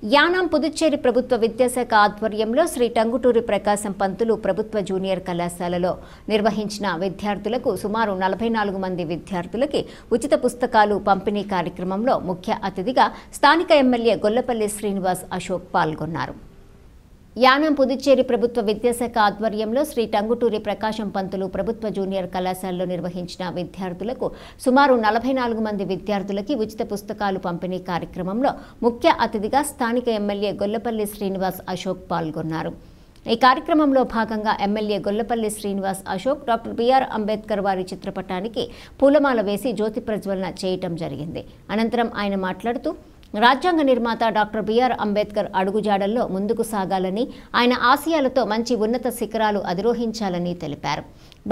యానాం పుదుచ్చేరి ప్రభుత్వ విద్యాశాఖ ఆధ్వర్యంలో శ్రీ టంగుటూరి ప్రకాశం పంతులు ప్రభుత్వ జూనియర్ కళాశాలలో నిర్వహించిన విద్యార్థులకు సుమారు 44 మంది విద్యార్థులకి ఉచిత పుస్తకాలు పంపిణీ కార్యక్రమంలో ముఖ్య అతిథిగా స్థానిక ఎమ్మెల్యే గొల్లపల్లి శ్రీనివాస్ అశోక్ పాల్గొన్నారు. యానాం పుదుచ్చేరి ప్రభుత్వ విద్యాశాఖ ఆధ్వర్యంలో శ్రీ టంగుటూరి ప్రకాశం పంతులు ప్రభుత్వ జూనియర్ కళాశాలలో నిర్వహించిన విద్యార్థులకు సుమారు 44 మంది విద్యార్థులకి ఉచిత పుస్తకాలు పంపిణీ కార్యక్రమంలో ముఖ్య అతిథిగా స్థానిక ఎమ్మెల్యే గొల్లపల్లి శ్రీనివాస్ అశోక్ పాల్గొన్నారు. ఈ కార్యక్రమంలో భాగంగా MLA Gollapalli Srinivas Ashok doctor B R Ambedkar వారి చిత్రపటానికి పూలమాల వేసి జ్యోతి ప్రజ్వలన చేయటం జరిగింది. అనంతరం ఆయన మాట్లాడుతూ రాజ్యాంగ నిర్మాత డాక్టర్ బిఆర్ అంబేద్కర్ అడుగుజాడల్లో ముందుకు సాగాలని, ఆయన ఆశయాలతో మంచి ఉన్నత శిఖరాలు అధిరోహించాలని తెలిపారు.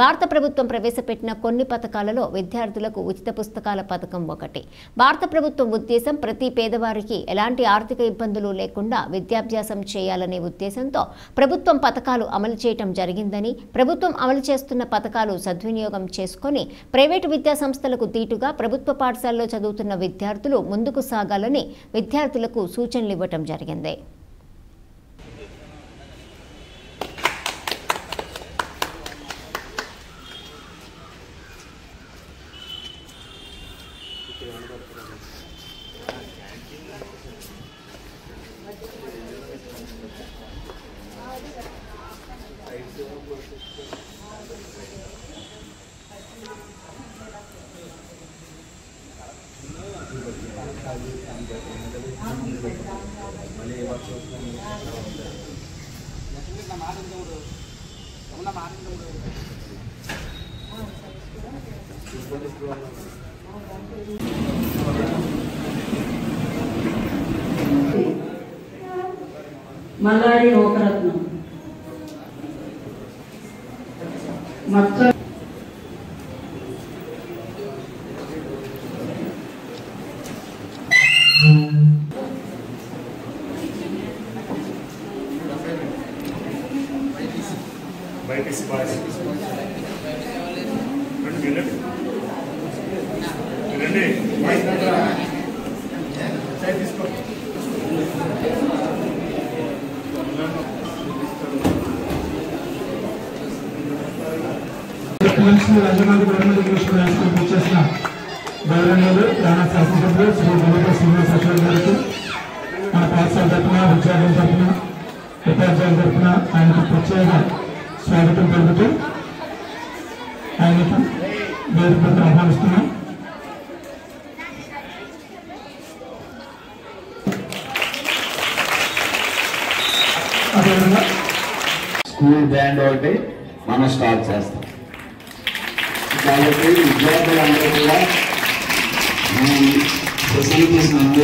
భారత ప్రభుత్వం ప్రవేశపెట్టిన కొన్ని పథకాలలో విద్యార్థులకు ఉచిత పుస్తకాల పథకం ఒకటి. భారత ప్రభుత్వం ఉద్దేశం ప్రతి పేదవారికి ఎలాంటి ఆర్థిక ఇబ్బందులు లేకుండా విద్యాభ్యాసం చేయాలనే ఉద్దేశంతో ప్రభుత్వం పథకాలు అమలు చేయటం జరిగిందని, ప్రభుత్వం అమలు చేస్తున్న పథకాలు సద్వినియోగం చేసుకుని ప్రైవేటు విద్యా సంస్థలకు దీటుగా ప్రభుత్వ పాఠశాలలో చదువుతున్న విద్యార్థులు ముందుకు సాగాలని విద్యార్థులకు సూచనలు ఇవ్వటం జరిగింది. మల్లాడి లోకరత్నం మచ్చ రాజమండ్రి గవర్నమెంట్ దృష్టిలో చేసిన గౌరవనీయులు రాణా శాసనసభ్యులు శ్రీ గొల్లపల్లి శ్రీనివాస్ అశోక్ గారికి మన పాఠశాల తరఫున, విద్యార్థుల తరఫున, ఉపాధ్యాయుల తరఫున ఆయనకు ప్రత్యేక స్వాగతం తెలుపుతూ ఆయనకు వేదికపై ఆహ్వానిస్తున్నాం. అదేవిధంగా స్కూల్ బ్యాండ్ ఒకటి మనం స్టార్ట్ చేస్తాం. కాబట్టి విద్యార్థులందరూ కూడా ఫెసిలిటీస్ ముందు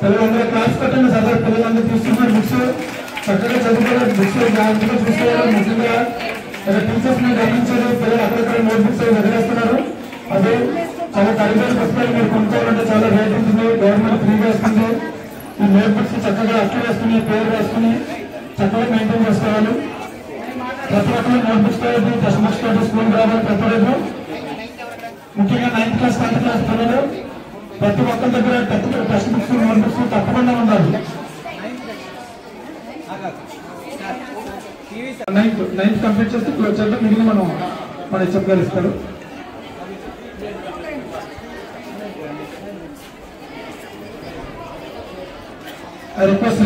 పిల్లలందరూ క్లాస్ పెట్టండి. సార్ పిల్లలందరూ చూస్తున్నారు, బుక్స్ చక్కగా చదువుకోవాలి, బుక్స్ జాగ్రత్తగా చూసుకోవాలి. ముఖ్యంగా టీచర్స్ ని గమనించారు, పిల్లలు అక్కడక్కడ నోట్బుక్స్ వదిలేస్తున్నారు. అదే చాలా ఖరీదైన పుస్తకాలు మీరు కొనుక్కోవాలంటే చాలా రేట్ ఉంటుంది. గవర్నమెంట్ ఫ్రీగా ఇస్తుంది. ఈ నోట్బుక్స్ చక్కగా అట్లు వేసుకుని, పేరు వేసుకుని చక్కగా మెయింటైన్ చేసుకోవాలి. ప్రతి ఒక్కరు నోట్బుక్స్ తోటి, టెక్స్ట్ బుక్స్ తోటి స్కూల్ రావాలి. ప్రతి రోజు ముఖ్యంగా 9th క్లాస్ 10th క్లాస్ పిల్లలు ప్రతి ఒక్కరి దగ్గర టెక్స్ట్ బుక్స్, నోట్బుక్స్ తప్పకుండా ఉండాలి. 9th కంప్లీట్ చేస్తే క్లోజ్ చేద్దాం. మిగిలిన మన హెచ్ఎం గారు ఇస్తారు. I request